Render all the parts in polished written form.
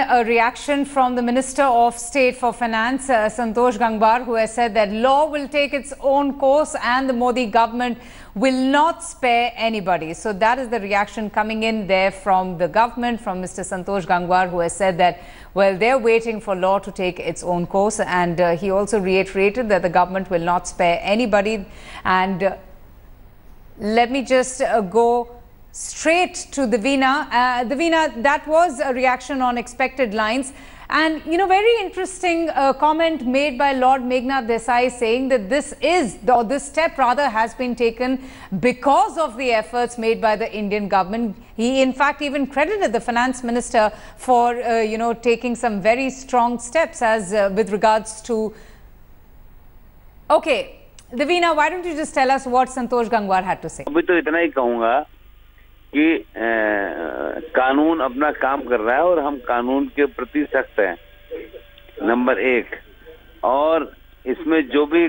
a reaction from the Minister of State for Finance, Santosh Gangwar, who has said that law will take its own course and the Modi government will not spare anybody. So that is the reaction coming in there from the government, from Mr. Santosh Gangwar, who has said that, well, they're waiting for law to take its own course. And he also reiterated that the government will not spare anybody. And let me just go straight to Divina. Divina, that was a reaction on expected lines. And, you know, very interesting comment made by Lord Meghnad Desai saying that this step rather has been taken because of the efforts made by the Indian government. He, in fact, even credited the finance minister for, you know, taking some very strong steps as with regards to... Okay, Divina, why don't you just tell us what Santosh Gangwar had to say? अभी तो इतना ही कहूँगा कि कानून अपना काम कर रहा है और हम कानून के प्रति सख्त हैं, नंबर एक। और इसमें जो भी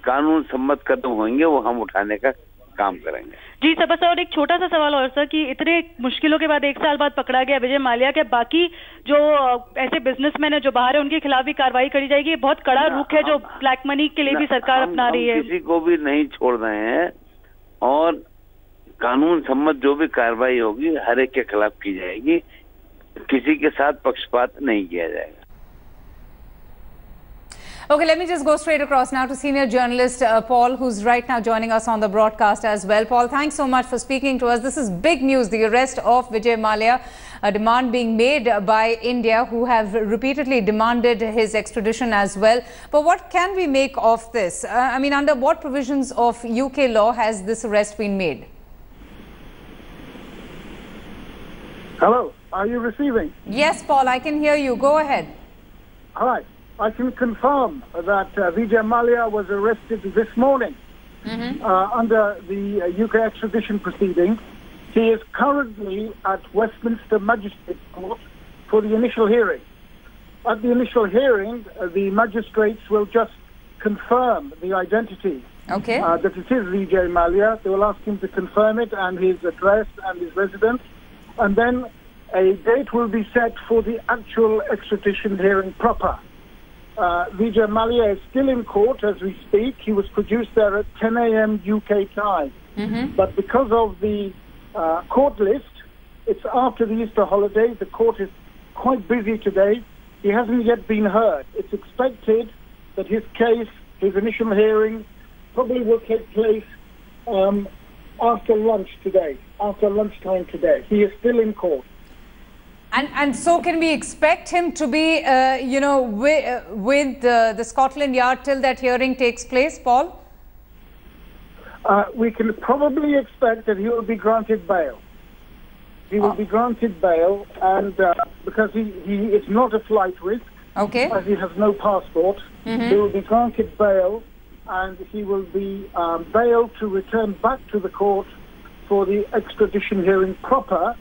कानून सम्मत कदम होंगे वो हम उठाने का काम करेंगे। जी सर, बस और एक छोटा सा सवाल और सर कि इतने मुश्किलों के बाद 1 साल बाद पकड़ा गया विजय माल्या के, बाकी जो ऐसे बिजनेसमैन है जो बाहर है उनके खिलाफ भी कार्रवाई करी जाएगी? बहुत कड़ा रुख है जो ब्लैक मनी के लिए भी सरकार अपना रही है। किसी को भी नहीं छोड़ रहे हैं और कानून सम्मत जो भी कार्रवाई होगी हर एक के खिलाफ की जाएगी, किसी के साथ पक्षपात नहीं किया जाएगा। Okay, let me just go straight across now to senior journalist Paul, who's right now joining us on the broadcast as well. Paul, thanks so much for speaking to us. This is big news, the arrest of Vijay Mallya, a demand being made by India, who have repeatedly demanded his extradition as well. But what can we make of this? I mean, under what provisions of UK law has this arrest been made? Hello, are you receiving? Yes, Paul, I can hear you. Go ahead. All right. I can confirm that Vijay Mallya was arrested this morning under the UK extradition proceedings. He is currently at Westminster Magistrates Court for the initial hearing. At the initial hearing, the magistrates will just confirm the identity that it is Vijay Mallya. They will ask him to confirm it and his address and his residence. And then a date will be set for the actual extradition hearing proper. Vijay Mallya is still in court as we speak. He was produced there at 10 a.m. UK time. But because of the court list, it's after the Easter holiday. The court is quite busy today. He hasn't yet been heard. It's expected that his case, his initial hearing, probably will take place after lunch today, after lunchtime today. He is still in court. And so can we expect him to be, you know, with the Scotland Yard till that hearing takes place, Paul? We can probably expect that he will be granted bail. He will be granted bail, and because he is not a flight risk, as he has no passport, he will be granted bail, and he will be bailed to return back to the court for the extradition hearing proper,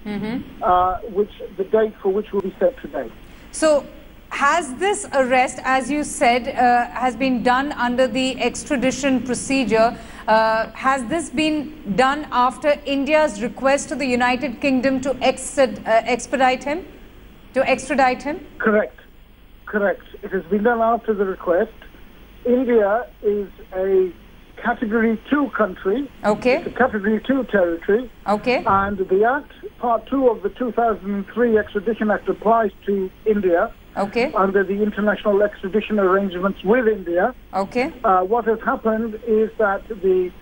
which the date for which will be set today. So, has this arrest, as you said, has been done under the extradition procedure? Has this been done after India's request to the United Kingdom to expedite him, to extradite him? Correct. Correct. It has been done after the request. India is a Category 2 country. It's a Category 2 territory. And the Act, Part 2 of the 2003 Extradition Act applies to India under the international extradition arrangements with India. What has happened is that the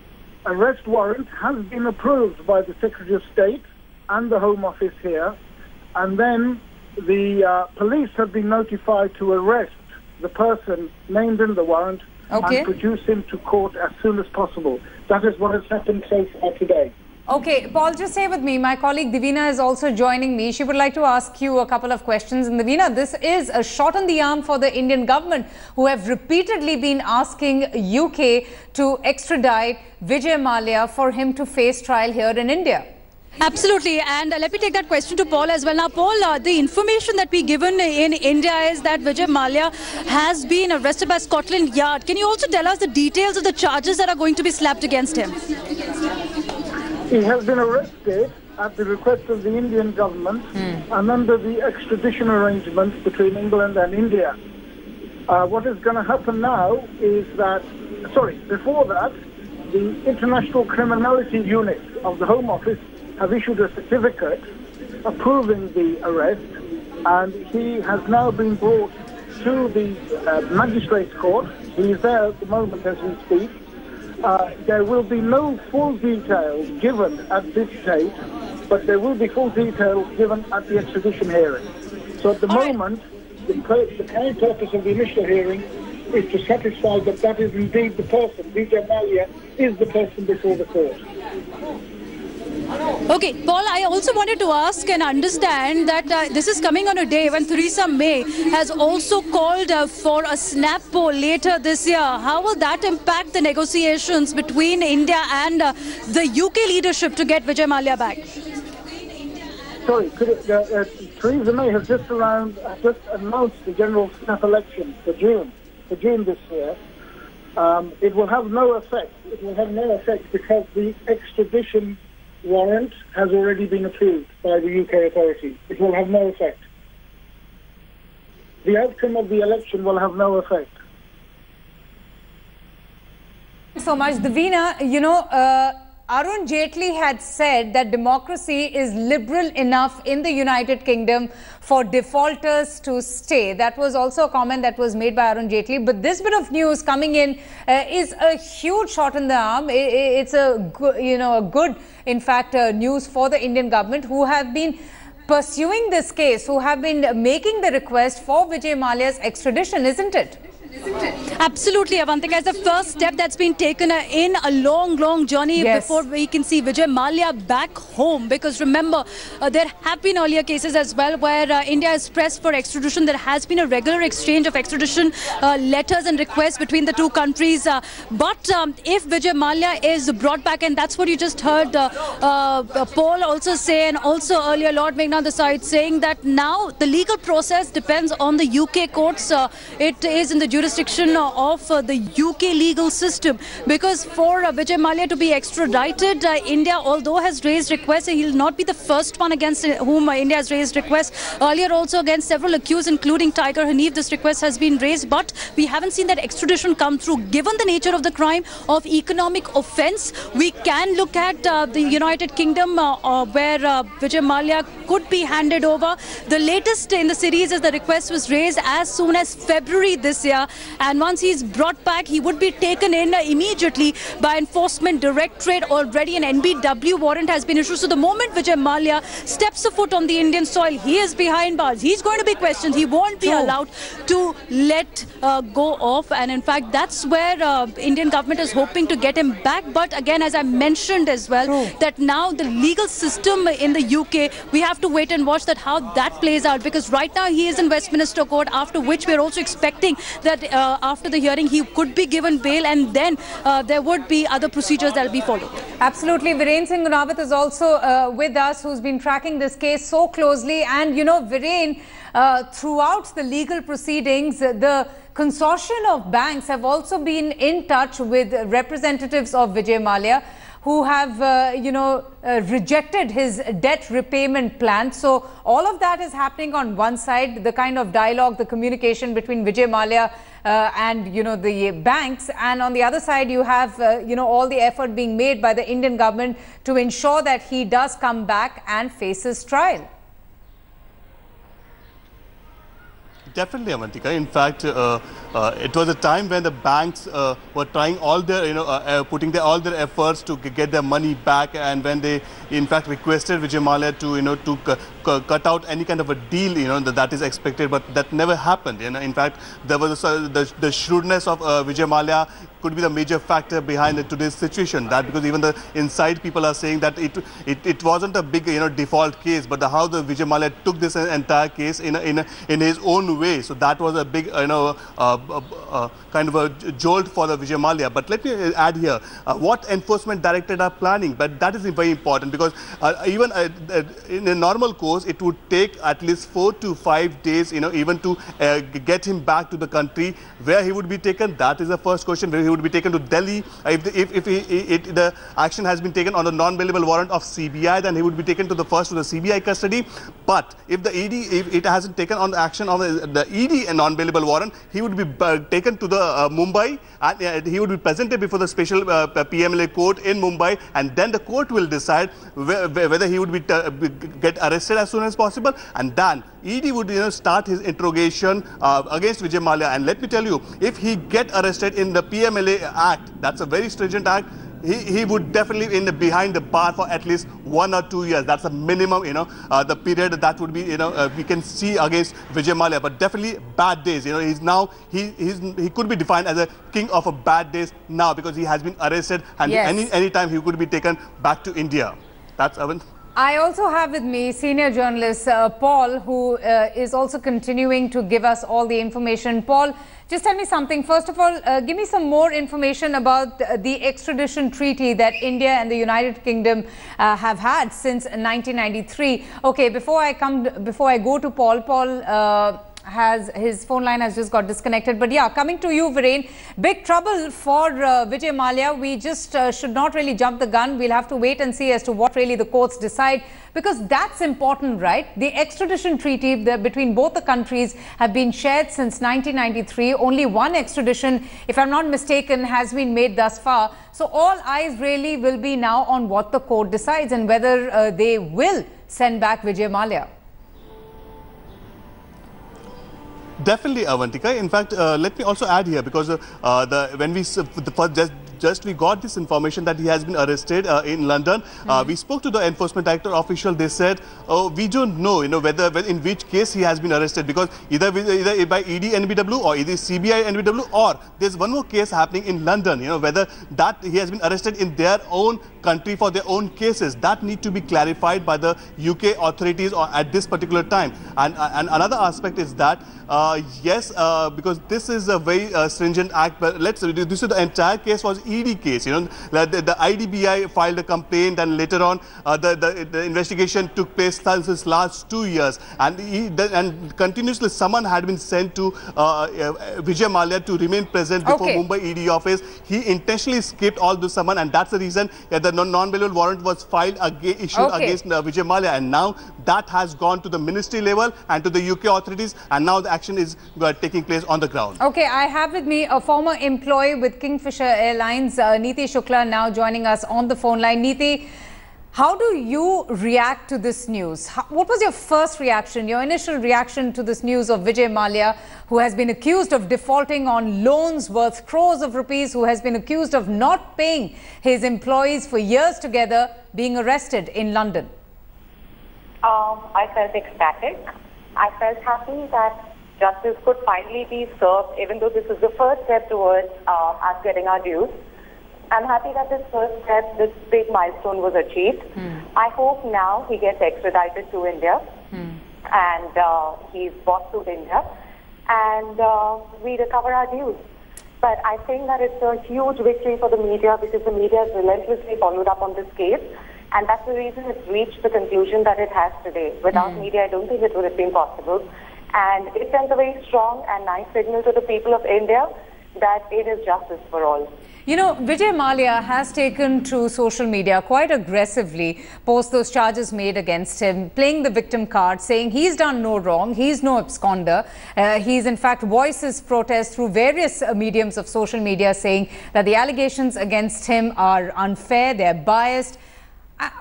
arrest warrant has been approved by the Secretary of State and the Home Office here. And then the police have been notified to arrest the person named in the warrant and produce him to court as soon as possible. That is what has happened so far today. Okay, Paul, just stay with me. My colleague Divina is also joining me. She would like to ask you a couple of questions. And Divina, this is a shot in the arm for the Indian government, who have repeatedly been asking UK to extradite Vijay Mallya for him to face trial here in India. Absolutely, and let me take that question to Paul as well. Now, Paul, the information that we given in India is that Vijay Mallya has been arrested by Scotland Yard. Can you also tell us the details of the charges that are going to be slapped against him? He has been arrested at the request of the Indian government and under the extradition arrangements between England and India. What is going to happen now is that, before that, the International Criminality Unit of the Home Office have issued a certificate approving the arrest, and he has now been brought to the magistrate's court. He is there at the moment as we speak. There will be no full details given at this stage, but there will be full details given at the extradition hearing. So at the moment, the prime purpose of the initial hearing is to satisfy that that is indeed the person. Vijay Mallya is the person before the court. Okay, Paul, I also wanted to ask and understand that this is coming on a day when Theresa May has also called for a snap poll later this year. How will that impact the negotiations between India and the UK leadership to get Vijay Mallya back? Sorry, Theresa May has just announced the general snap election for June this year. It will have no effect. It will have no effect because the extradition warrant has already been approved by the UK authorities. It will have no effect. The outcome of the election will have no effect. So much. Davina, Arun Jaitley had said that democracy is liberal enough in the United Kingdom for defaulters to stay. That was also a comment that was made by Arun Jaitley. But this bit of news coming in is a huge shot in the arm. It's a good, in fact, news for the Indian government, who have been pursuing this case, who have been making the request for Vijay Mallya's extradition, isn't it? Absolutely, Avantika. It's the first step that's been taken in a long journey before we can see Vijay Mallya back home. Because remember, there have been earlier cases as well where India has pressed for extradition. There has been a regular exchange of extradition letters and requests between the two countries. But if Vijay Mallya is brought back, and that's what you just heard Paul also say, and also earlier Lord Meghnad Desai saying that now the legal process depends on the UK courts. It is in the jurisdiction of the UK legal system, because for Vijay Mallya to be extradited, India, although has raised requests, he will not be the first one against whom India has raised requests. Earlier also against several accused, including Tiger Hanif, this request has been raised, but we haven't seen that extradition come through. Given the nature of the crime of economic offence, we can look at the United Kingdom where Vijay Mallya could be handed over. The latest in the series is the request was raised as soon as February this year, and once he's brought back, he would be taken in immediately by Enforcement Directorate. Already an NBW warrant has been issued. So the moment Vijay Mallya steps a foot on the Indian soil, he is behind bars. He's going to be questioned. He won't be allowed to let go of. And in fact, that's where Indian government is hoping to get him back. But again, as I mentioned as well, that now the legal system in the UK, we have to wait and watch that how that plays out. Because right now he is in Westminster Court, after which we're also expecting that after the hearing he could be given bail, and then there would be other procedures that will be followed. Absolutely. Viren Singh Gunawat is also with us, who's been tracking this case so closely. And Viren, throughout the legal proceedings, the consortium of banks have also been in touch with representatives of Vijay Mallya, who have, rejected his debt repayment plan. So all of that is happening on one side, the kind of dialogue, the communication between Vijay Mallya and, the banks. And on the other side, you have, all the effort being made by the Indian government to ensure that he does come back and face his trial. Definitely, Avantika. In fact, it was a time when the banks were trying all their, putting all their efforts to get their money back, and when they, in fact, requested Vijay Mallya to, cut out any kind of a deal, that is expected, but that never happened. In fact, there was the shrewdness of Vijay Mallya could be the major factor behind today's situation. That because even the inside people are saying that it wasn't a big default case, but how the Vijay Mallya took this entire case in his own way. away. So that was a big, kind of a jolt for the Vijay Mallya. But let me add here, what enforcement directorate are planning, but that is very important because even in a normal course, it would take at least 4 to 5 days, even to get him back to the country. Where he would be taken, that is the first question. Where he would be taken to Delhi. If the action has been taken on a non-bailable warrant of CBI, then he would be taken to the CBI custody. But if the ED, if it hasn't taken on the action of the ED non-bailable warrant, he would be taken to the Mumbai, and he would be presented before the special PMLA court in Mumbai, and then the court will decide whether he would be get arrested as soon as possible, and then ED would start his interrogation against Vijay Mallya. And let me tell you, if he get arrested in the PMLA Act, that's a very stringent act, he would definitely behind the bar for at least 1 or 2 years. That's a minimum, the period that would be, we can see against Vijay Mallya. But definitely bad days. He's now, he could be defined as a king of a bad days now because he has been arrested, and yes, any time he could be taken back to India. That's Avant. I also have with me senior journalist Paul, who is also continuing to give us all the information. Paul, just tell me something. First of all, give me some more information about the extradition treaty that India and the United Kingdom have had since 1993. Okay, before I go to Paul, his phone line has just got disconnected. But yeah, coming to you, Viren, big trouble for Vijay Mallya. We just should not really jump the gun. We'll have to wait and see as to what really the courts decide, because that's important, right? The extradition treaty between both the countries have been shared since 1993. Only one extradition, if I'm not mistaken, has been made thus far. So all eyes really will be now on what the court decides and whether they will send back Vijay Mallya. Definitely, Avantika. In fact, let me also add here, because we got this information that he has been arrested in London. We spoke to the enforcement director official. They said, "Oh, we don't know, whether in which case he has been arrested, because either by ED NBW or either CBI NBW, or there's one more case happening in London. Whether that he has been arrested in their own country for their own cases. That need to be clarified by the UK authorities or at this particular time. And another aspect is that yes, because this is a very stringent act. But this is the entire case was ED case. The IDBI filed a complaint, and later on the investigation took place since last 2 years, and continuously someone had been sent to Vijay Mallya to remain present before Mumbai ED office. He intentionally skipped all the summon, and that's the reason the non-bailable warrant was filed issued against Vijay Mallya, and now that has gone to the ministry level and to the UK authorities, and now the action is taking place on the ground. Okay, I have with me a former employee with Kingfisher Airlines, Neeti Shukla, now joining us on the phone line. Neeti, how do you react to this news? What was your first reaction, your initial reaction to this news of Vijay Mallya, who has been accused of defaulting on loans worth crores of rupees, who has been accused of not paying his employees for years together, being arrested in London? I felt ecstatic. I felt happy that justice could finally be served, even though this is the first step towards us getting our dues. I'm happy that this first step, this big milestone was achieved. I hope now he gets extradited to India and he's brought to India and we recover our dues. But I think that it's a huge victory for the media, because the media has relentlessly followed up on this case, and that's the reason it's reached the conclusion that it has today. Without media, I don't think it would have been possible. And it sends a very strong and nice signal to the people of India that it is justice for all. Vijay Mallya has taken to social media quite aggressively post those charges made against him, playing the victim card, saying he's done no wrong, he's no absconder. He's in fact voiced his protest through various mediums of social media, saying that the allegations against him are unfair, they're biased.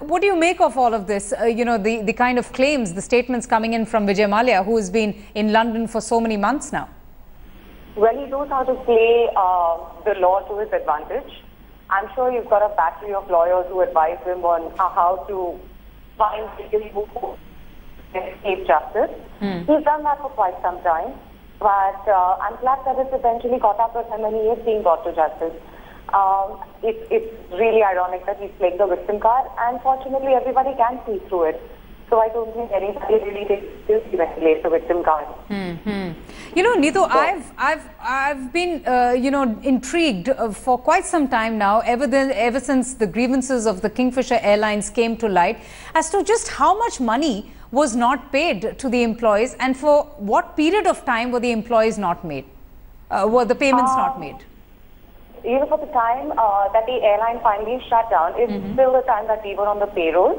What do you make of all of this? The kind of claims, the statements coming in from Vijay Mallya, who has been in London for so many months now? Well, he knows how to play the law to his advantage. I'm sure you've got a battery of lawyers who advise him on how to find people who escape justice. He's done that for quite some time, but I'm glad that it's eventually caught up with him and he is being brought to justice. It's really ironic that he's playing the victim card, and fortunately everybody can see through it. So I don't think anybody really takes seriously when he plays the victim card. You know, Neetu, I've been intrigued for quite some time now, ever since the grievances of the Kingfisher Airlines came to light, as to just how much money was not paid to the employees, and for what period of time were the employees not made, were the payments not made? Even for the time that the airline finally shut down, it's still the time that we were on the payroll.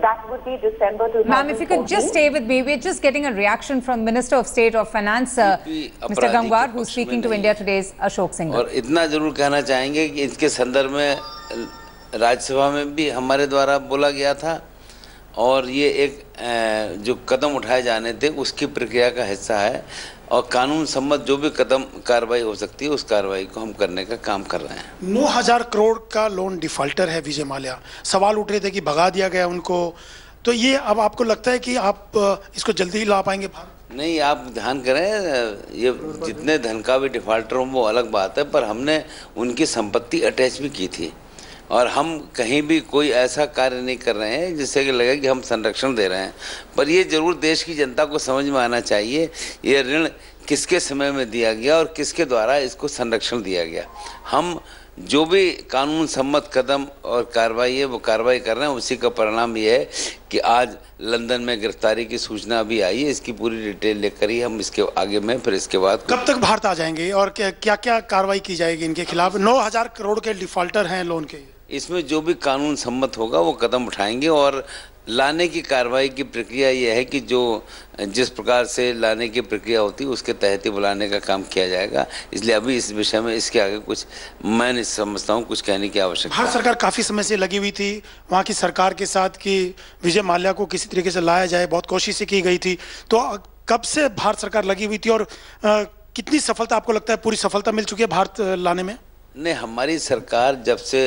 That would be December 2014. Ma'am, if you could just stay with me. We're just getting a reaction from Minister of State of Finance, Mr. Gangwar, who's speaking to India Today's Ashok Singhal. और इतना जरूर कहना चाहेंगे कि इसके संदर्भ में राज्यसभा में भी हमारे द्वारा बोला गया था, और ये एक जो कदम उठाए जाने थे उसकी प्रक्रिया का हिस्सा है, और कानून सम्मत जो भी कदम कार्रवाई हो सकती है उस कार्रवाई को हम करने का काम कर रहे हैं। 9,000 करोड़ का लोन डिफॉल्टर है विजय माल्या। सवाल उठ रहे थे कि भगा दिया गया उनको, तो ये अब आपको लगता है कि आप इसको जल्दी ही ला पाएंगे बाहर? नहीं, आप ध्यान करें, ये जितने धन का भी डिफॉल्टर हो वो अलग बात है, पर हमने उनकी संपत्ति अटैच भी की थी, और हम कहीं भी कोई ऐसा कार्य नहीं कर रहे हैं जिससे कि लगे कि हम संरक्षण दे रहे हैं। पर ये जरूर देश की जनता को समझ में आना चाहिए ये ऋण किसके समय में दिया गया और किसके द्वारा इसको संरक्षण दिया गया। हम जो भी कानून सम्मत कदम और कार्रवाई है वो कार्रवाई कर रहे हैं। उसी का परिणाम ये है कि आज लंदन में गिरफ्तारी की सूचना अभी आई है। इसकी पूरी डिटेल लेकर ही हम इसके आगे में फिर इसके बाद कब तक भारत आ जाएंगे और क्या क्या कार्रवाई की जाएगी इनके खिलाफ? 9,000 करोड़ के डिफॉल्टर हैं लोन के। इसमें जो भी कानून सम्मत होगा वो कदम उठाएंगे, और लाने की कार्रवाई की प्रक्रिया ये है कि जो जिस प्रकार से लाने की प्रक्रिया होती है उसके तहत ही बुलाने का काम किया जाएगा। इसलिए अभी इस विषय में इसके आगे कुछ मैं नहीं समझता हूँ कुछ कहने की आवश्यकता। भारत सरकार काफ़ी समय से लगी हुई थी वहाँ की सरकार के साथ कि विजय माल्या को किसी तरीके से लाया जाए, बहुत कोशिशें की गई थी। तो कब से भारत सरकार लगी हुई थी और कितनी सफलता आपको लगता है पूरी सफलता मिल चुकी है भारत लाने में? नहीं, हमारी सरकार जब से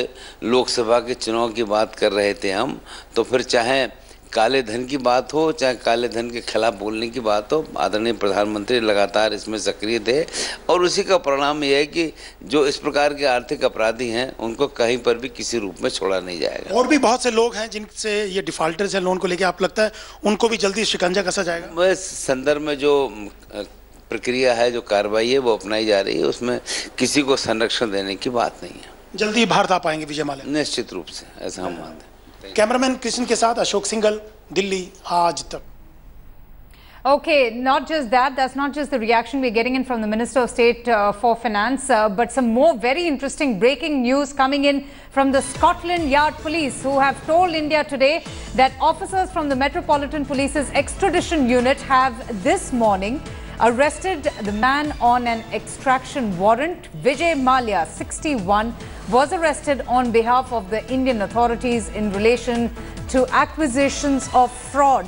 लोकसभा के चुनाव की बात कर रहे थे हम, तो फिर चाहे काले धन की बात हो चाहे काले धन के खिलाफ बोलने की बात हो, आदरणीय प्रधानमंत्री लगातार इसमें सक्रिय थे, और उसी का परिणाम यह है कि जो इस प्रकार के आर्थिक अपराधी हैं उनको कहीं पर भी किसी रूप में छोड़ा नहीं जाएगा। और भी बहुत से लोग हैं जिनसे ये डिफॉल्टर्स हैं लोन को लेकर, आप लगता है उनको भी जल्दी शिकंजा कसा जाएगा? इस संदर्भ में जो प्रक्रिया है, जो कार्रवाई है वो अपनाई जा रही है, उसमें किसी को संरक्षण देने की बात नहीं है। जल्दी भारत आ पाएंगे विजय माल्या? निश्चित रूप से, ऐसा हम मानते हैं। कैमरामैन कृष्ण के साथ अशोक सिंघल, दिल्ली, आज तक। Okay, not just that, that's not just the reaction we're getting in from the Minister of State for Finance, but some more very interesting breaking news coming in from the Scotland Yard Police, who have told India today that officers from the Metropolitan Police's extradition unit have this morning arrested the man on an extraction warrant. Vijay Mallya, 61, was arrested on behalf of the Indian authorities in relation to accusations of fraud.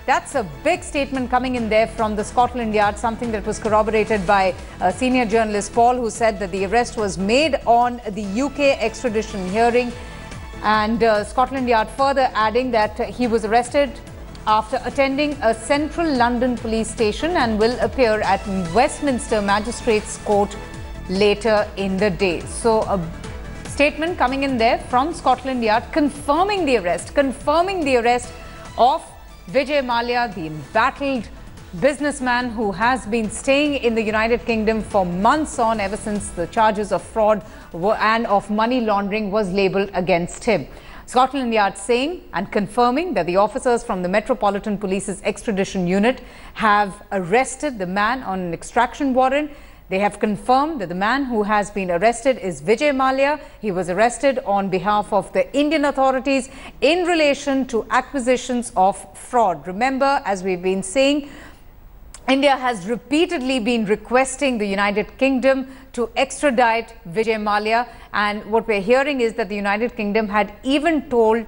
That's a big statement coming in there from the Scotland Yard, something that was corroborated by senior journalist Paul, who said that the arrest was made on the UK extradition hearing. And Scotland Yard further adding that he was arrested after attending a central London police station and will appear at Westminster Magistrates Court later in the day. So a statement coming in there from Scotland Yard confirming the arrest of Vijay Mallya, the embattled businessman who has been staying in the United Kingdom for months on, ever since the charges of fraud and of money laundering was labelled against him. Scotland Yard saying and confirming that the officers from the Metropolitan Police's extradition unit have arrested the man on an extraction warrant. They have confirmed that the man who has been arrested is Vijay Mallya. He was arrested on behalf of the Indian authorities in relation to accusations of fraud. Remember, as we've been saying, India has repeatedly been requesting the United Kingdom to extradite Vijay Mallya, and what we're hearing is that the United Kingdom had even told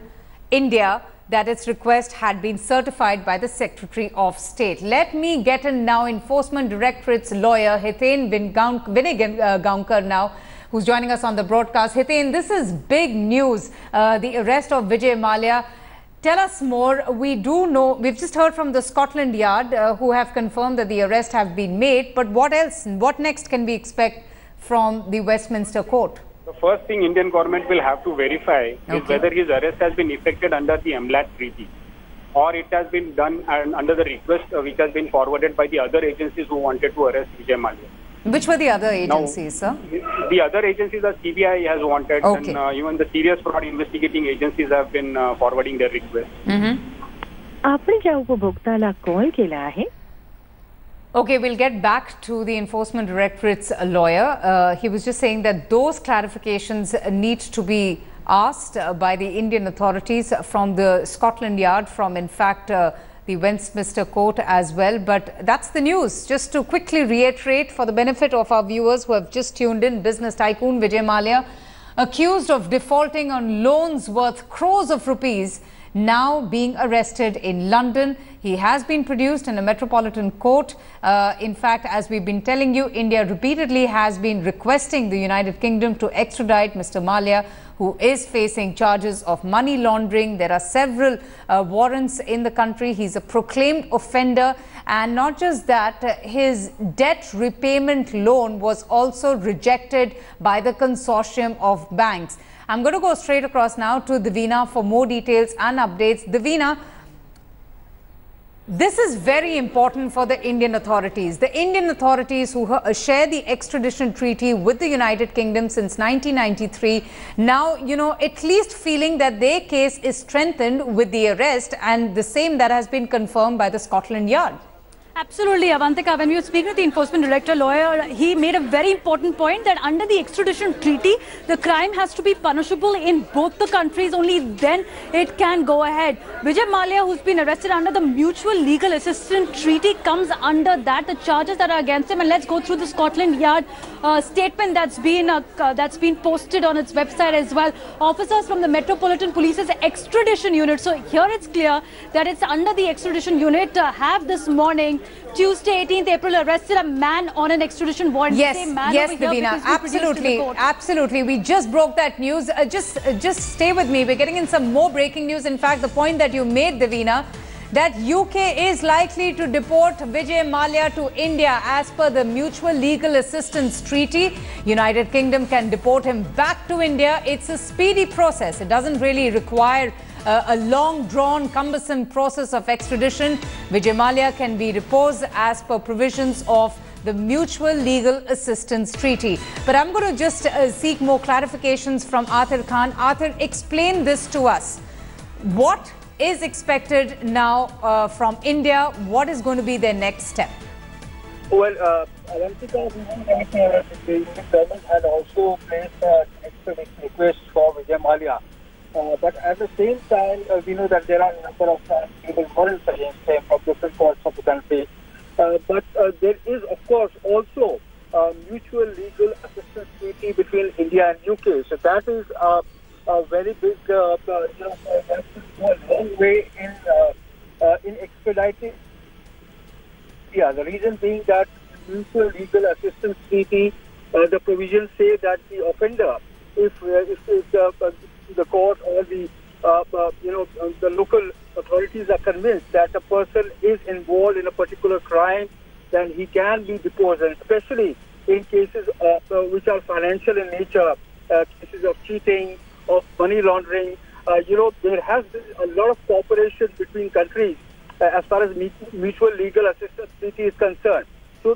India that its request had been certified by the Secretary of State. Let me get in now Enforcement Directorate's lawyer Hiten Vinay now, who's joining us on the broadcast. Hiten, this is big news, the arrest of Vijay Mallya. Tell us more. We do know, we've just heard from the Scotland Yard who have confirmed that the arrest have been made, but what else, what next can we expect from the Westminster Court? The first thing Indian government will have to verify is whether his arrest has been effected under the MLAT treaty. or it has been done under the request which has been forwarded by the other agencies who wanted to arrest Vijay Mallya. Which were the other agencies, now, sir? The other agencies that CBI has wanted, okay. And even the serious fraud investigating agencies have been forwarding their request. आपने क्या उपभोक्ताला call केला आहे? Okay, we'll get back to the Enforcement Directorate's lawyer. He was just saying that those clarifications need to be asked by the Indian authorities from the Scotland Yard, from in fact the Westminster Court as well. But that's the news. Just to quickly reiterate for the benefit of our viewers who have just tuned in, business tycoon Vijay Mallya, accused of defaulting on loans worth crores of rupees, now being arrested in London. He has been produced in a metropolitan court. In fact, as we've been telling you, India repeatedly has been requesting the United Kingdom to extradite Mr. Mallya, who is facing charges of money laundering. There are several warrants in the country. He's a proclaimed offender. And not just that, his debt repayment loan was also rejected by the consortium of banks. I'm going to go straight across now to Davina for more details and updates. Davina, this is very important for the Indian authorities. The Indian authorities who share the extradition treaty with the United Kingdom since 1993, now, at least feeling that their case is strengthened with the arrest, and the same that has been confirmed by the Scotland Yard. Absolutely, Avantika. When we were speaking with the Enforcement Director lawyer, he made a very important point that under the extradition treaty, the crime has to be punishable in both the countries. Only then it can go ahead. Vijay Mallya, who's been arrested under the Mutual Legal Assistance Treaty, comes under that. The charges that are against him, and let's go through the Scotland Yard statement that's been posted on its website as well. Officers from the Metropolitan Police's extradition unit. So here it's clear that it's under the extradition unit. Have this morning, Tuesday, 18th April, arrested a man on an extradition warrant. Yes, yes, Davina, absolutely. We just broke that news. Just stay with me. We're getting in some more breaking news. In fact, the point that you made, Davina, that UK is likely to deport Vijay Mallya to India as per the Mutual Legal Assistance Treaty. United Kingdom can deport him back to India. It's a speedy process. It doesn't really require a long-drawn, cumbersome process of extradition. Vijay Mallya can be deposed as per provisions of the Mutual Legal Assistance Treaty. But I'm going to just seek more clarifications from Arthur Khan. Arthur, explain this to us. What is expected now from India? What is going to be their next step? Well, Avantika, the government had also placed an extradition request for Vijay Mallya. But at the same time, we know that there are a number of legal warrants against him from different parts of the country. But there is, of course, also a mutual legal assistance treaty between India and UK. So that is a very big, that will go a long way in expediting. Yeah, the reason being that mutual legal assistance treaty, the provisions say that the offender, if the court or the local authorities are convinced that a person is involved in a particular crime, then he can be deposed, and especially in cases which are financial in nature, cases of cheating, of money laundering. There has been a lot of cooperation between countries as far as mutual legal assistance treaty is concerned. So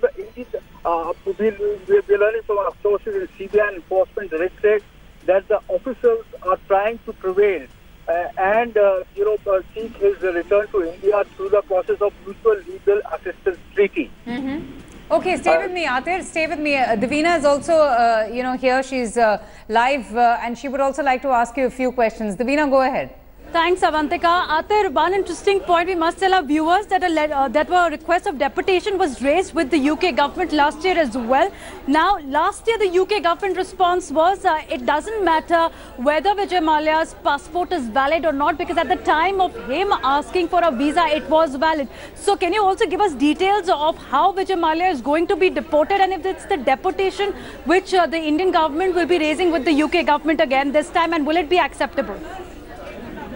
we're learning from our sources in CBI and Enforcement Directorate that the officers are trying to prevail and seek his return to India through the process of mutual legal assistance treaty. Okay, stay with me, Arthur. Stay with me. Davina is also, here. She's live, and she would also like to ask you a few questions. Davina, go ahead. Thanks, Avantika. Arthur, one interesting point we must tell our viewers that a request of deportation was raised with the UK government last year as well. Now, last year the UK government response was it doesn't matter whether Vijay Mallya's passport is valid or not, because at the time of him asking for a visa, it was valid. So can you also give us details of how Vijay Mallya is going to be deported, and if it's the deportation which the Indian government will be raising with the UK government again this time, and will it be acceptable?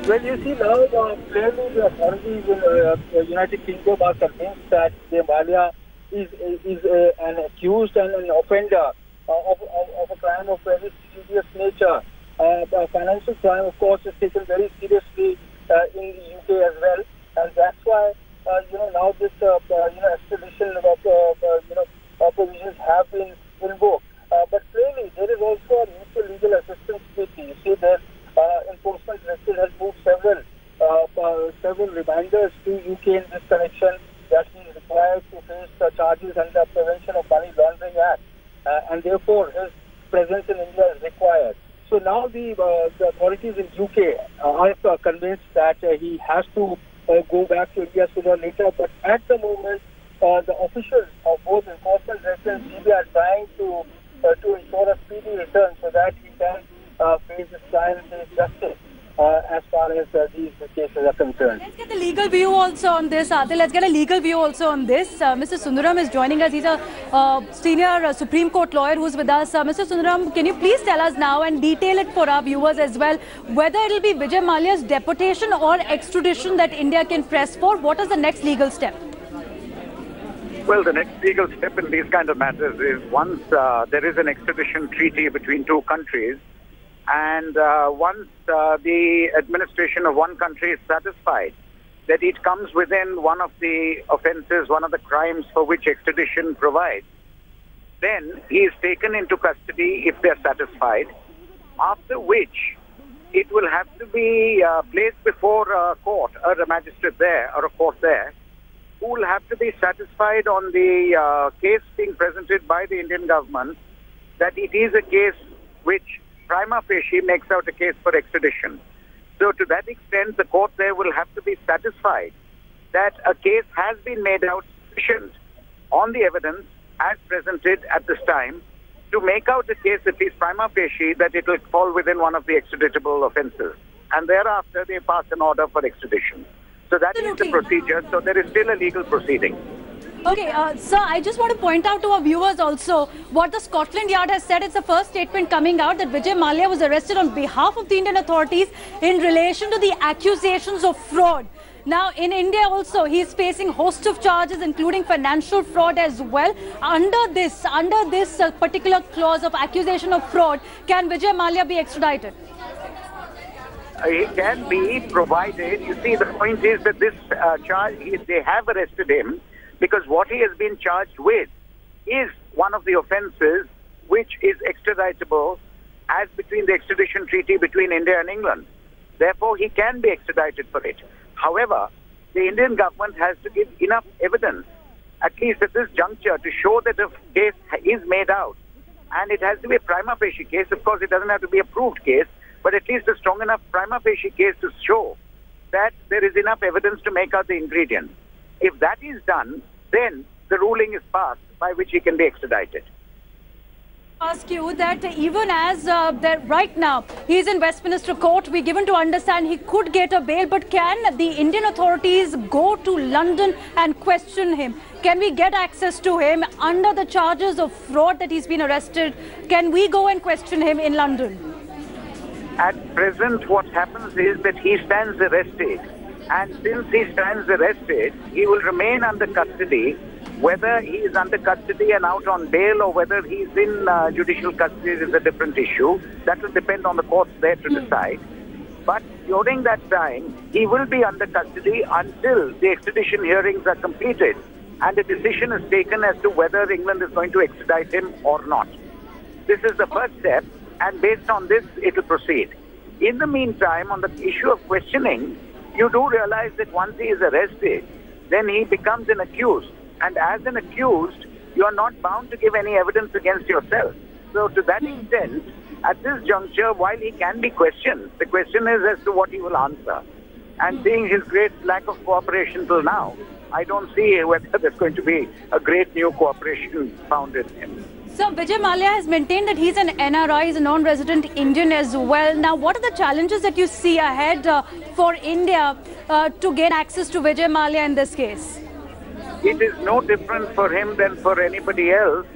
Well, you see now, clearly the authorities in the United Kingdom are convinced that Vijay Mallya is an accused and an offender of a crime of very serious nature. Financial crime, of course, is taken very seriously in the UK as well. and that's why now this extradition provisions have been invoked. But clearly, there is also a mutual legal assistance treaty. You see, that enforcement directorate has moved several reminders to UK in this connection that he is required to face charges under Prevention of Money Laundering Act, and therefore his presence in India is required. So now the authorities in UK are convinced that he has to go back to India sooner or later. But at the moment, the officials of both enforcement directorate and CBI are trying to ensure a speedy return so that he can face his trial and face justice as far as these cases are concerned. Let's get the legal view also on this, Adil. Let's get a legal view also on this. Mr. Sundaram is joining us. He's a senior Supreme Court lawyer who's with us. Mr. Sundaram, can you please tell us now and detail it for our viewers as well, whether it will be Vijay Mallya's deportation or extradition that India can press for? What is the next legal step? Well, the next legal step in these kind of matters is once there is an extradition treaty between two countries, and once the administration of one country is satisfied that it comes within one of the offences, one of the crimes for which extradition provides, then he is taken into custody if they are satisfied, after which it will have to be placed before a court, or a magistrate there, or a court there, who will have to be satisfied on the case being presented by the Indian government that it is a case which prima facie makes out a case for extradition. So to that extent, the court there will have to be satisfied that a case has been made out sufficient on the evidence as presented at this time to make out a case, at least prima facie, that it will fall within one of the extraditable offences. And thereafter, they pass an order for extradition. So that is the procedure. So there is still a legal proceeding. Okay, sir, I just want to point out to our viewers also what the Scotland Yard has said. It's the first statement coming out that Vijay Mallya was arrested on behalf of the Indian authorities in relation to the accusations of fraud. Now, in India also, he is facing a host of charges, including financial fraud as well. Under this particular clause of accusation of fraud, can Vijay Mallya be extradited? It can be, provided, you see, the point is that this charge, they have arrested him because what he has been charged with is one of the offences which is extraditable as between the extradition treaty between India and England. Therefore, he can be extradited for it. However, the Indian government has to give enough evidence, at least at this juncture, to show that the case is made out. And it has to be a prima facie case. Of course, it doesn't have to be a proved case, but at least a strong enough prima facie case to show that there is enough evidence to make out the ingredients. If that is done, then the ruling is passed by which he can be extradited. Ask you that even as right now he is in Westminster Court, we're given to understand he could get a bail, but can the Indian authorities go to London and question him? Can we get access to him under the charges of fraud that he's been arrested? Can we go and question him in London? At present, what happens is that he stands arrested. And since he stands arrested, he will remain under custody. Whether he is under custody and out on bail or whether he is in judicial custody is a different issue. That will depend on the courts there to decide. But during that time, he will be under custody until the extradition hearings are completed and a decision is taken as to whether England is going to extradite him or not. This is the first step, and based on this, it will proceed. In the meantime, on the issue of questioning, you do realize that once he is arrested, then he becomes an accused. And as an accused, you are not bound to give any evidence against yourself. So to that extent, at this juncture, while he can be questioned, the question is as to what he will answer. And seeing his great lack of cooperation till now, I don't see whether there's going to be a great new cooperation found in him. So Vijay Mallya has maintained that he's an NRI, he's a non-resident Indian as well. Now, what are the challenges that you see ahead for India to gain access to Vijay Mallya in this case? It is no different for him than for anybody else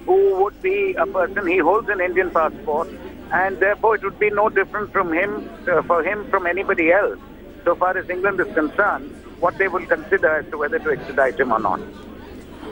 who would be a person. He holds an Indian passport, and therefore it would be no different from him, for him from anybody else. So far as England is concerned, what they will consider as to whether to extradite him or not.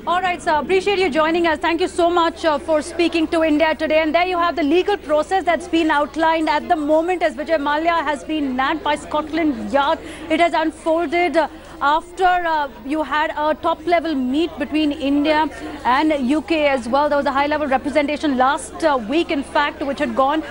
All right, sir. Appreciate you joining us. Thank you so much for speaking to India today. And there you have the legal process that's been outlined at the moment as Vijay Mallya has been nabbed by Scotland Yard. It has unfolded after you had a top-level meet between India and UK as well. There was a high-level representation last week, in fact, which had gone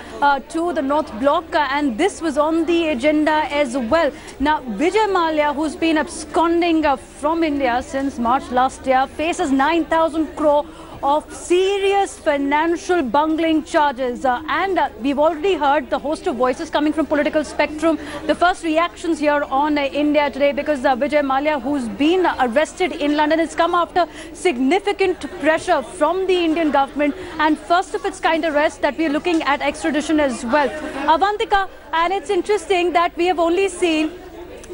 to the North Bloc, and this was on the agenda as well. Now, Vijay Mallya, who's been absconding from India since March last year, faces 9,000 crore of serious financial bungling charges, and we've already heard the host of voices coming from political spectrum. The first reactions here on India Today, because Vijay Mallya, who's been arrested in London, has come after significant pressure from the Indian government, and first of its kind arrest that we're looking at extradition as well. Avantika, and it's interesting that we have only seen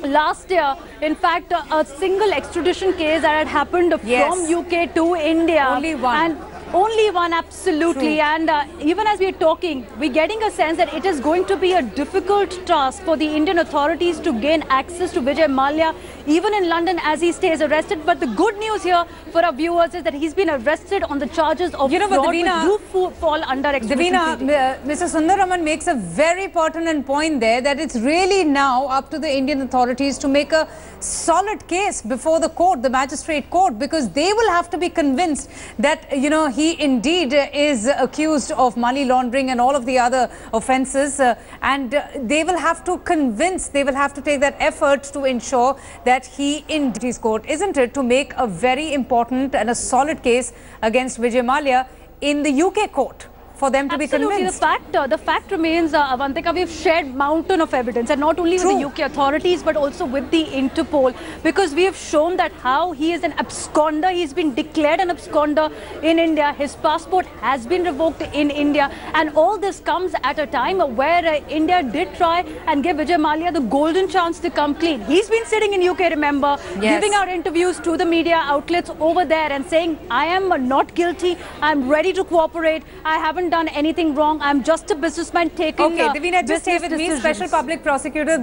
last year, in fact, a single extradition case that had happened from UK to India. Only one. And only one, absolutely. True. And even as we're talking, we're getting a sense that it is going to be a difficult task for the Indian authorities to gain access to Vijay Mallya, even in London, as he stays arrested. But the good news here for our viewers is that he's been arrested on the charges of fraud, which do fall under extradition. Mr. Sundaraman makes a very pertinent point there, that it's really now up to the Indian authorities to make a solid case before the court, the magistrate court, because they will have to be convinced that, you know, he indeed is accused of money laundering and all of the other offences, and they will have to convince, they will have to take that effort to ensure that he indeed is court, isn't it, to make a very important and a solid case against Vijay Mallya in the UK court, for them to be convinced. The fact remains, Avantika, we've shared mountain of evidence, and not only with the UK authorities but also with the Interpol, because we have shown that how he is an absconder. He's been declared an absconder in India. His passport has been revoked in India, and all this comes at a time where India did try and give Vijay Mallya the golden chance to come clean. He's been sitting in UK, remember, giving out interviews to the media outlets over there and saying, I am not guilty, I'm ready to cooperate, I haven't done anything wrong, I'm just a businessman taking Divina, just stay with me. Special Public Prosecutor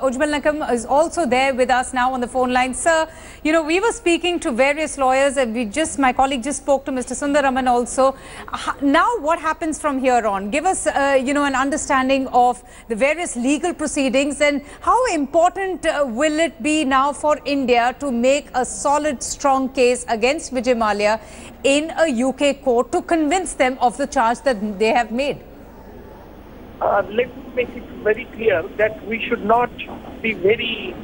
Ujjwal Nakam is also there with us now on the phone line. Sir, you know, we were speaking to various lawyers, and my colleague just spoke to Mr. Sundaraman also. Now what happens from here on? Give us you know, an understanding of the various legal proceedings, and how important will it be now for India to make a solid, strong case against Vijay Mallya in a UK court to convince them of the charge that they have made? Let me make it very clear that we should not be very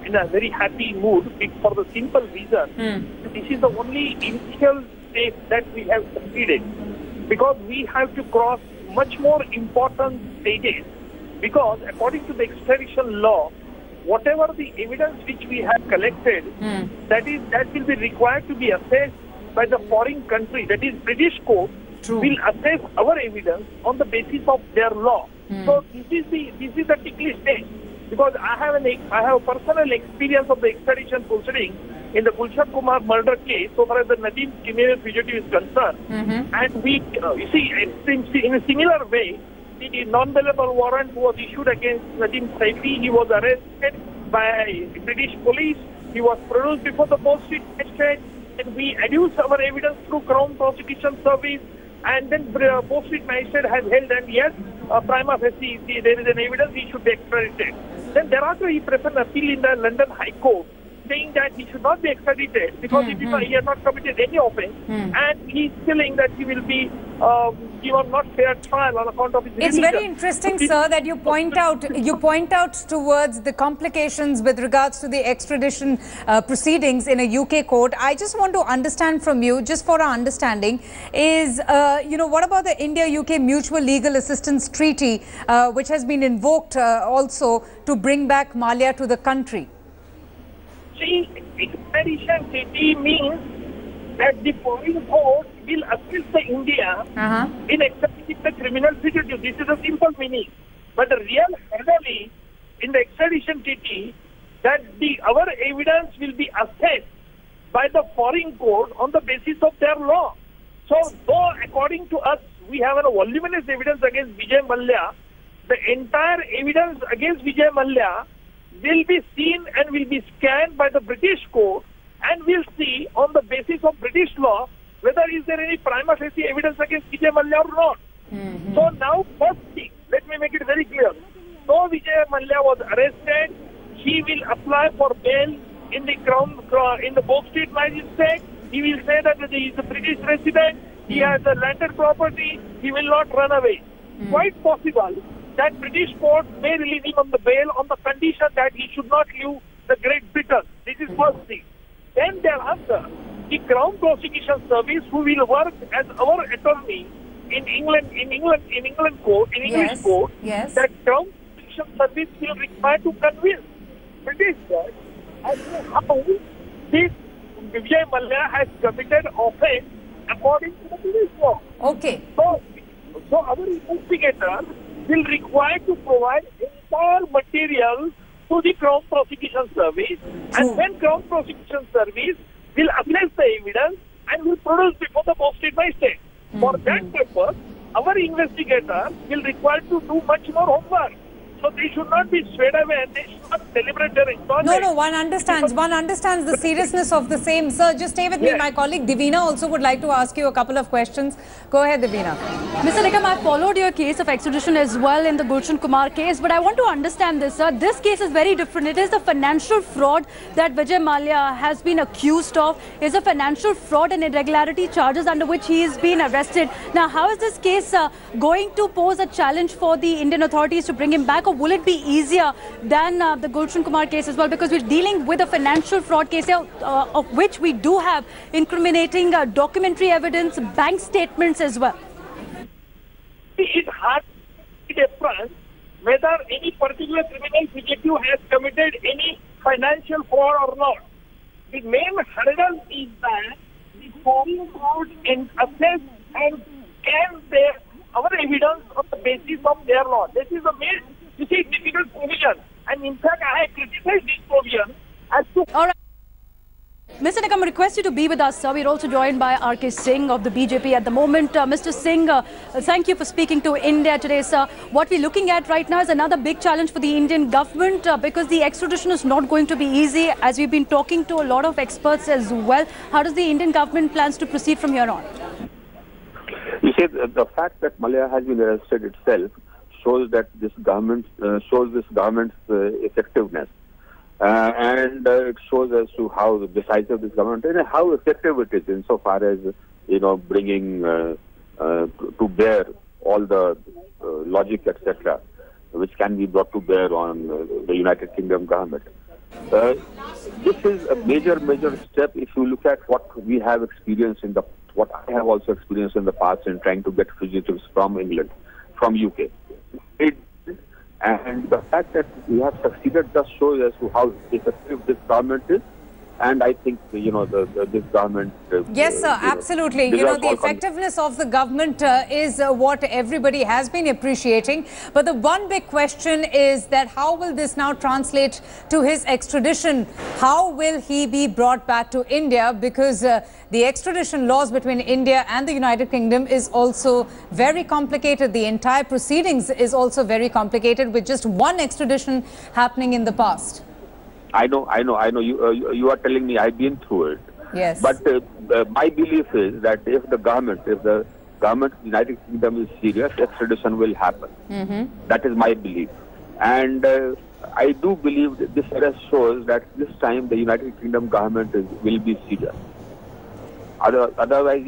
in a very happy mood, for the simple reason this is the only initial step that we have completed, because we have to cross much more important stages, because according to the extradition law, whatever the evidence which we have collected, that will be required to be assessed by the foreign country, that is British court, will assess our evidence on the basis of their law. So this is the ticklish stage, because I have personal experience of the extradition proceeding in the Gulshan Kumar murder case, so far as the Nadeem criminal fugitive is concerned. And we, you see, in a similar way, the non-bailable warrant was issued against Nadeem Saifi. He was arrested by British police. He was produced before the Bow Street magistrate, and we adduced our evidence through Crown Prosecution Service, and then Bow Street magistrate has held, and yes, prima facie, there is an evidence, he should be extradited. Then thereafter he pressed an appeal in the London High Court, saying that he should not be extradited because he has not committed any offence, and he is feeling that he will be given not fair trial on account of his religion. It's very interesting, sir, that you point out towards the complications with regards to the extradition proceedings in a UK court. I just want to understand from you, just for our understanding, is you know, what about the India-UK Mutual Legal Assistance Treaty, which has been invoked also to bring back Mallya to the country? See, extradition treaty means that the foreign court will assist the India in extraditing the criminal fugitive. This is a simple meaning. But the real hurdle is in the extradition treaty that our evidence will be assessed by the foreign court on the basis of their law. So, though according to us we have a voluminous evidence against Vijay Mallya, the entire evidence against Vijay Mallya will be seen and will be scanned by the British court, and we'll see on the basis of British law whether is there any prima facie evidence against Vijay Mallya or not. So now, first thing, let me make it very clear. So Vijay Mallya was arrested, he will apply for bail in the Bow Street Magistrate. He will say that he is a British resident, he has a landed property, he will not run away. Quite possible that British court may release him on the bail on the condition that he should not leave the Great Britain. This is first thing. Then thereafter, the Crown Prosecution Service, who will work as our attorney in English court, that Crown Prosecution Service will require to convince British judge as to how this Vijay Mallya has committed offence according to the British law. Okay. So our investigator will require to provide entire material to the Crown Prosecution Service, and then Crown Prosecution Service will assess the evidence and will produce before the Bow Street Magistrate. For that purpose, our investigator will require to do much more homework. So they should not be swayed away and they should not deliberate their installment. No, one understands the seriousness of the same. Sir, just stay with me. My colleague Divina also would like to ask you a couple of questions. Go ahead, Divina. Mr. Nikam, I followed your case of extradition as well in the Gulshan Kumar case, but I want to understand this, sir. This case is very different. It is the financial fraud that Vijay Mallya has been accused of. Is a financial fraud and irregularity charges under which he is being arrested. Now, how is this case going to pose a challenge for the Indian authorities to bring him back? Or will it be easier than the Gulshan Kumar case as well? Because we're dealing with a financial fraud case of which we do have incriminating documentary evidence, bank statements as well. It's hard to difference whether any particular criminal fugitive has committed any financial fraud or not. The main hurdle is that the foreign court and assess and scan our evidence on the basis of their law. This is a main difficult provision, and in fact I have criticized this provision as to... All right. Mr. Nikam, I request you to be with us, sir. We're also joined by R.K. Singh of the BJP at the moment. Mr. Singh, thank you for speaking to India today, sir. What we're looking at right now is another big challenge for the Indian government because the extradition is not going to be easy, as we've been talking to a lot of experts as well. How does the Indian government plans to proceed from here on? You see, the fact that Mallya has been arrested itself shows that this government's effectiveness, and it shows as to how decisive this government is and how effective it is insofar as bringing to bear all the logic, etc., which can be brought to bear on the United Kingdom government. This is a major step if you look at what we have experienced what I have also experienced in the past in trying to get fugitives from England, from UK. And the fact that we have succeeded just shows as to how effective this government is. And I think, this government... yes, sir, absolutely. The effectiveness of the government is what everybody has been appreciating. But the one big question is that how will this now translate to his extradition? How will he be brought back to India? Because the extradition laws between India and the United Kingdom is also very complicated. The entire proceedings is also very complicated with just one extradition happening in the past. I know. You are telling me I've been through it. Yes. But my belief is that if the government of the United Kingdom is serious, extradition will happen. That is my belief. And I do believe that this arrest shows that this time the United Kingdom government will be serious. Otherwise,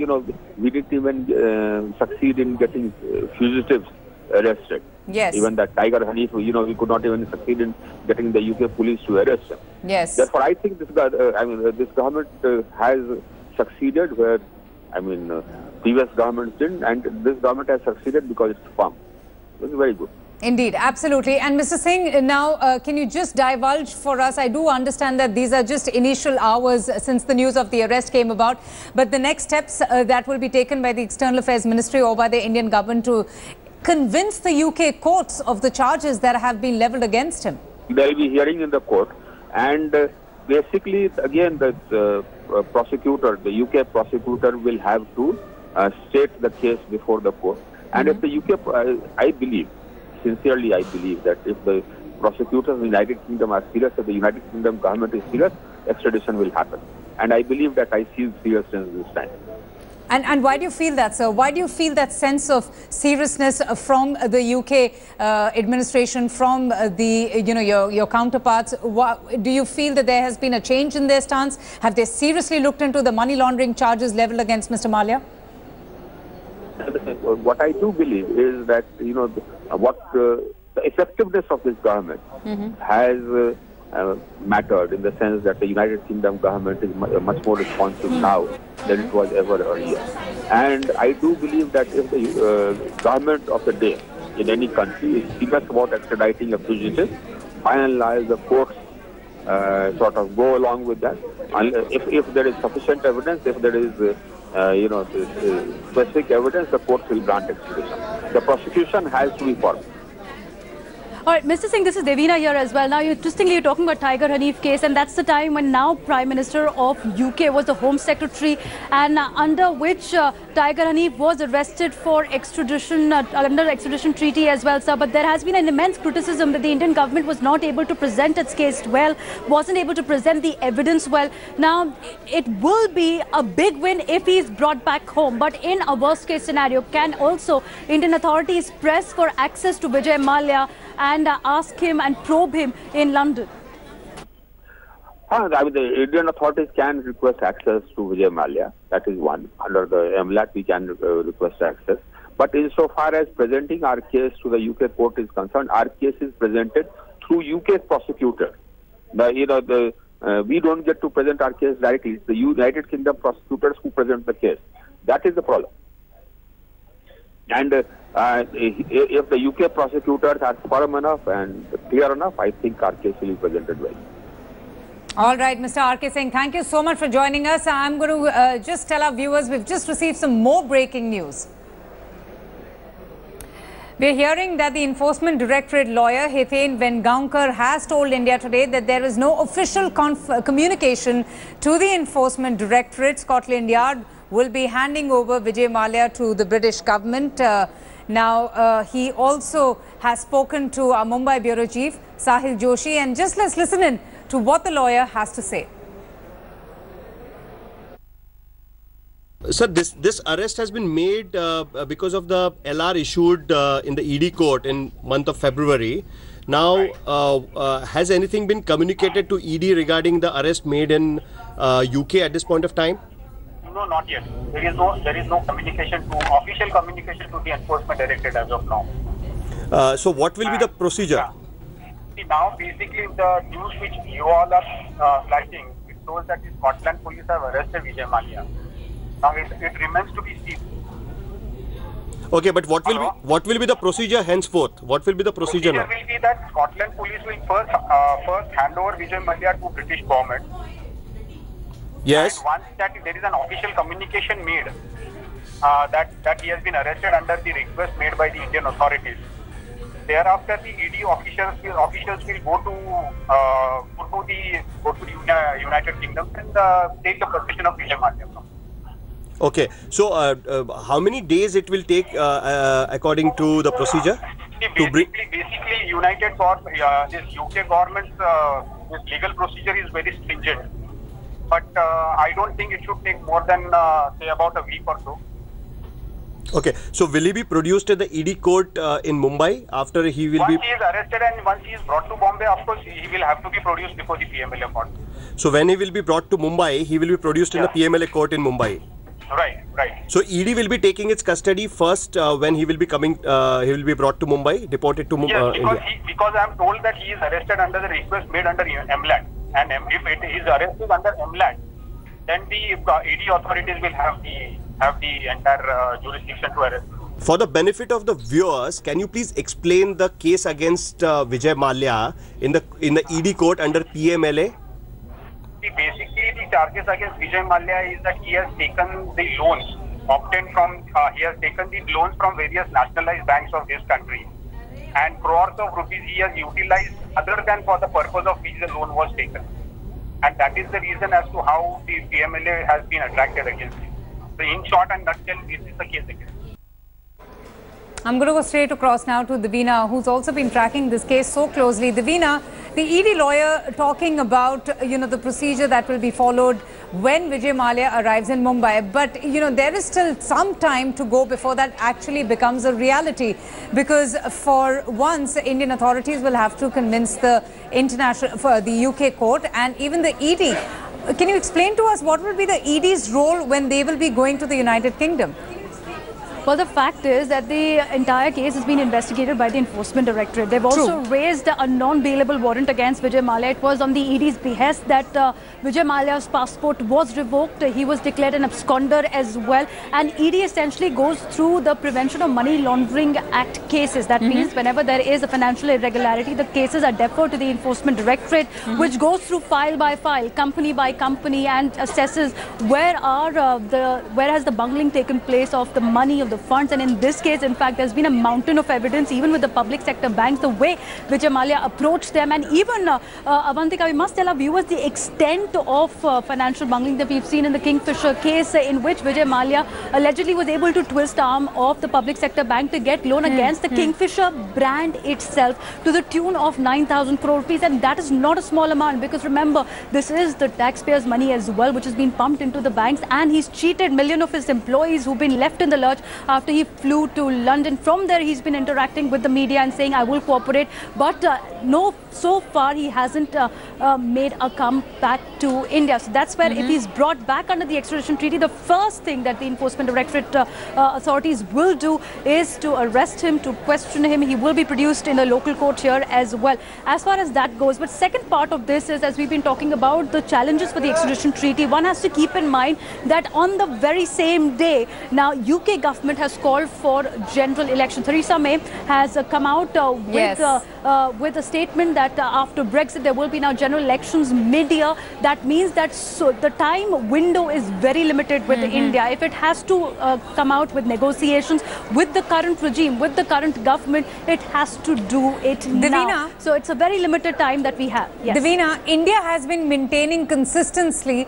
we didn't even succeed in getting fugitives arrested. Yes. Even that Tiger Hanif, we could not even succeed in getting the UK police to arrest him. Yes. Therefore, I think this government has succeeded where, previous governments didn't, and this government has succeeded because it's firm. This is very good. Indeed, absolutely. And Mr. Singh, now can you just divulge for us? I do understand that these are just initial hours since the news of the arrest came about, but the next steps that will be taken by the External Affairs Ministry or by the Indian government to convince the UK courts of the charges that have been levelled against him? There will be hearing in the court, and basically, again, the prosecutor, the UK prosecutor, will have to state the case before the court. And if the UK, I believe, sincerely I believe that if the prosecutors in the United Kingdom are serious, if the United Kingdom government is serious, extradition will happen. And I believe that I see seriousness this time. And why do you feel that, sir? Why do you feel that sense of seriousness from the UK administration, from your counterparts? Do you feel that there has been a change in their stance? Have they seriously looked into the money laundering charges leveled against Mr. Mallya? What I do believe is that the effectiveness of this government has mattered, in the sense that the United Kingdom government is much more responsive now than it was ever earlier. And I do believe that if the government of the day in any country is serious about extraditing a fugitive, by and large the courts sort of go along with that. If there is sufficient evidence, if there is specific evidence, the courts will grant extradition. The prosecution has to be formal. All right, Mr. Singh, this is Devina here as well. Now, interestingly, you're talking about Tiger Hanif case, and that's the time when now Prime Minister of UK was the Home Secretary, and under which Tiger Hanif was arrested for extradition, under extradition treaty as well, sir. But there has been an immense criticism that the Indian government was not able to present its case well, wasn't able to present the evidence well. Now, it will be a big win if he is brought back home. But in a worst case scenario, can also Indian authorities press for access to Vijay Mallya and ask him and probe him in London? The Indian authorities can request access to Vijay Mallya. That is one. Under the MLAT, we can request access. But insofar as presenting our case to the UK court is concerned, our case is presented through UK prosecutor. We don't get to present our case directly. It's the United Kingdom prosecutors who present the case. That is the problem. And if the UK prosecutors are firm enough and clear enough, I think our case will be presented well. All right, Mr. R.K. Singh, thank you so much for joining us. I'm going to just tell our viewers we've just received some more breaking news. We're hearing that the Enforcement Directorate lawyer Hiten Vengaonkar has told India Today that there is no official communication to the Enforcement Directorate. Scotland Yard will be handing over Vijay Mallya to the British government. He also has spoken to our Mumbai Bureau Chief, Sahil Joshi, and just let's listen in to what the lawyer has to say. Sir, this arrest has been made because of the LR issued in the ED court in month of February. Now, has anything been communicated to ED regarding the arrest made in UK at this point of time? No, not yet. There is no communication official communication to the Enforcement Directorate as of now. So what will be the procedure? See, now basically the news which you all are flashing, it shows that the Scotland police have arrested Vijay Mallya. Now it remains to be seen. Okay, but what will be the procedure henceforth? What will be the procedure now? Will be that Scotland police will first hand over Vijay Mallya to British government. Yes. And once that there is an official communication made that he has been arrested under the request made by the Indian authorities, thereafter the ED officials will go to the United Kingdom and take the possession of Vijay Mallya. Okay, so how many days it will take according to the procedure? Basically, this UK government's this legal procedure is very stringent. But I don't think it should take more than, say, about a week or so. Okay, so will he be produced at the ED court in Mumbai after he will Once he is arrested and once he is brought to Bombay, of course, he will have to be produced before the PMLA court. So when he will be brought to Mumbai, he will be produced in the PMLA court in Mumbai. Right. So ED will be taking its custody first when he will be coming, he will be brought to Mumbai, deported to Mumbai. Yes, because I am told that he is arrested under the request made under MLAT. And if his arrest is under MLAT, then the ED authorities will have the entire jurisdiction to arrest. For the benefit of the viewers, can you please explain the case against Vijay Mallya in the ED court under PMLA? Basically, the charges against Vijay Mallya is that he has taken the loans from various nationalized banks of this country, and crores of rupees he has utilized other than for the purpose of which the loan was taken. And that is the reason as to how the PMLA has been attracted against him. So in short and nutshell, this is the case against him. I'm going to go straight across now to Devina, who's also been tracking this case so closely. Devina, The ED lawyer talking about, the procedure that will be followed when Vijay Mallya arrives in Mumbai. But, there is still some time to go before that actually becomes a reality. Because for once, Indian authorities will have to convince the the UK court and even the ED. Can you explain to us what will be the ED's role when they will be going to the United Kingdom? Well, the fact is that the entire case has been investigated by the Enforcement Directorate. They've also raised a non-bailable warrant against Vijay Mallya. It was on the ED's behest that Vijay Mallya's passport was revoked. He was declared an absconder as well. And ED essentially goes through the Prevention of Money Laundering Act cases. That means whenever there is a financial irregularity, the cases are deferred to the Enforcement Directorate, which goes through file by file, company by company, and assesses where has the bungling taken place of the money of the funds. And in this case, in fact, there's been a mountain of evidence, even with the public sector banks, the way Vijay Mallya approached them. And even, Avantika, we must tell our viewers the extent of financial bungling that we've seen in the Kingfisher case, in which Vijay Mallya allegedly was able to twist arm of the public sector bank to get loan against the Kingfisher brand itself to the tune of 9,000 crore rupees. And that is not a small amount, because remember, this is the taxpayers' money as well, which has been pumped into the banks. And he's cheated millions of his employees who've been left in the lurch after he flew to London. From there, he's been interacting with the media and saying, I will cooperate. But no, so far, he hasn't made a comeback to India. So that's where, if he's brought back under the extradition treaty, the first thing that the Enforcement Directorate authorities will do is to arrest him, to question him. He will be produced in the local court here as well, as far as that goes. But second part of this is, as we've been talking about the challenges for the extradition treaty, one has to keep in mind that on the very same day, now UK government has called for general election. Theresa May has come out with a statement that after Brexit there will be now general elections mid-year. That means that the time window is very limited with India. If it has to come out with negotiations with the current regime, with the current government, it has to do it now. So it's a very limited time that we have. Yes. Davina, India has been maintaining consistently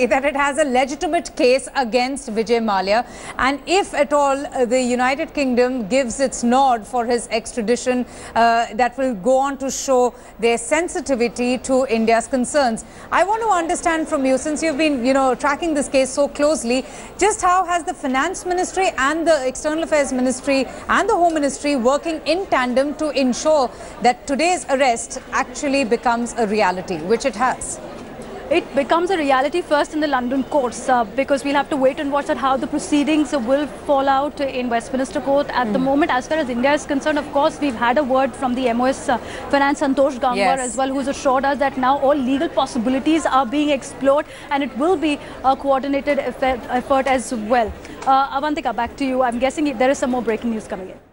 that it has a legitimate case against Vijay Mallya, and if at all the United Kingdom gives its nod for his extradition, that will go on to show their sensitivity to India's concerns. I want to understand from you, since you've been tracking this case so closely, just how has the Finance Ministry and the External Affairs Ministry and the Home Ministry working in tandem to ensure that today's arrest actually becomes a reality, which it has? It becomes a reality first in the London courts, because we'll have to wait and watch how the proceedings will fall out in Westminster Court. At the moment, as far as India is concerned, of course, we've had a word from the MOS Finance Santosh Gangwar as well, who's assured us that now all legal possibilities are being explored, and it will be a coordinated effort as well. Avantika, back to you. I'm guessing there is some more breaking news coming in.